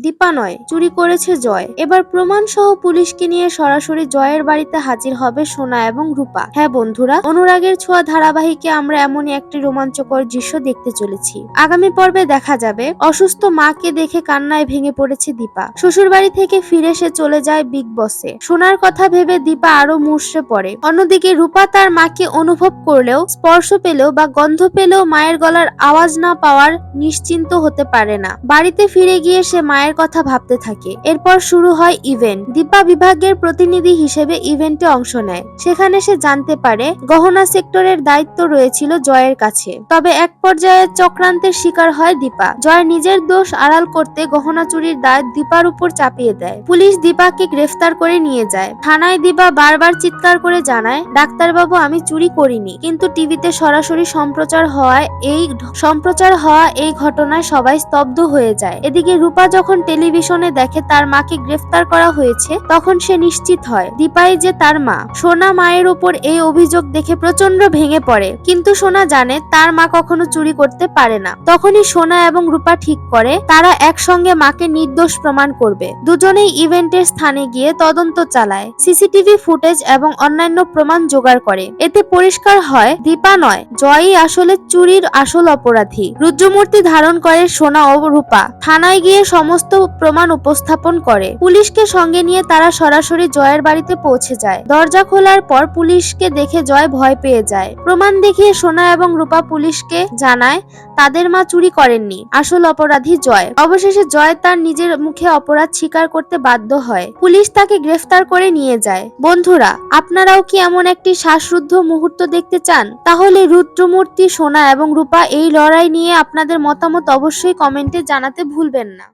দীপা নয়, চুরি করেছে জয়। এবার প্রমাণ সহ পুলিশকে নিয়ে সরাসরি জয়ের বাড়িতে হাজির হবে সোনা এবং রূপা। হ্যাঁ বন্ধুরা, অনুরাগের ছোঁয়া ধারাবাহিকে আমরা এমনই একটি রোমাঞ্চকর দৃশ্য দেখতে চলেছি। আগামী পর্বে দেখা যাবে অসুস্থ মাকে দেখে কান্নায় ভেঙে পড়েছে দীপা। শ্বশুর বাড়ি থেকে ফিরে সে চলে যায় বিগ বসে। সোনার কথা ভেবে দীপা আরো মুষড়ে পড়ে। অন্যদিকে রূপা তার মাকে অনুভব করলেও, স্পর্শ পেলেও বা গন্ধ পেলেও মায়ের গলার আওয়াজ না পাওয়ার নিশ্চিন্ত হতে পারে না। বাড়িতে ফিরে গিয়ে সে মায়ের কথা ভাবতে থাকে। এরপর শুরু হয় ইভেন্ট। দীপা বিভাগের প্রতিনিধি হিসেবে ইভেন্টে অংশ নেয়। সেখানে সে জানতে পারে গহনা সেক্টরের দায়িত্ব রয়েছিল জয়ের কাছে। তবে এক পর্যায়ে চক্রান্তের শিকার হয় দীপা। জয় নিজের দোষ আড়াল করতে গহনা চুরির দায় দীপার উপর চাপিয়ে দেয়। পুলিশ দীপাকে গ্রেফতার করে নিয়ে যায়। থানায় দীপা বারবার চিৎকার করে জানায়, ডাক্তারবাবু আমি চুরি করিনি। কিন্তু টিভিতে সরাসরি সম্প্রচার হওয়া এই ঘটনায় সবাই স্তব্ধ হয়ে যায়। এদিকে রূপা যখন টেলিভিশনে দেখে তার মাকে গ্রেফতার করা হয়েছে, তখন সে নিশ্চিত হয় দীপাই যে তার মা। সোনা মায়ের উপর এই অভিযোগ দেখে প্রচন্ড ভেঙে পড়ে। কিন্তু সোনা জানে তার মা কখনো চুরি করতে পারে না। তখনই সোনা এবং রূপা ঠিক করে তারা একসঙ্গে মাকে নির্দোষ প্রমাণ করবে। দুজনেই ইভেন্টের স্থানে গিয়ে তদন্ত চালায়, সিসিটিভি ফুটেজ এবং অন্যান্য প্রমাণ জোগাড় করে। এতে পরিষ্কার হয় দীপা নয়, জয়ই আসলে চুরির আসল অপরাধী। রুদ্রমূর্তি ধারণ করে সোনা ও রূপা থানায় গিয়ে সমস্ত প্রমাণ উপস্থাপন করে। পুলিশকে সঙ্গে নিয়ে তারা সরাসরি জয়ের বাড়িতে পৌঁছে যায়। দরজা খোলার পর পুলিশকে দেখে জয় ভয় পেয়ে যায়। প্রমাণ দেখিয়ে সোনা এবং রূপা পুলিশকে জানায় তাদের মা চুরি করেননি, আসল অপরাধী জয়। অবশেষে জয় তার নিজের মুখে অপরাধ স্বীকার করতে বাধ্য হয়। পুলিশ তাকে গ্রেফতার করে নিয়ে যায়। বন্ধুরা, আপনারাও কি এমন একটি শ্বাসরুদ্ধ মুহূর্ত দেখতে চান? তাহলে রুদ্রমূর্তি, সোনা এবং রূপা এই লড়াই নিয়ে আপনাদের মতামত অবশ্যই কমেন্টে জানাতে ভুলবেন না।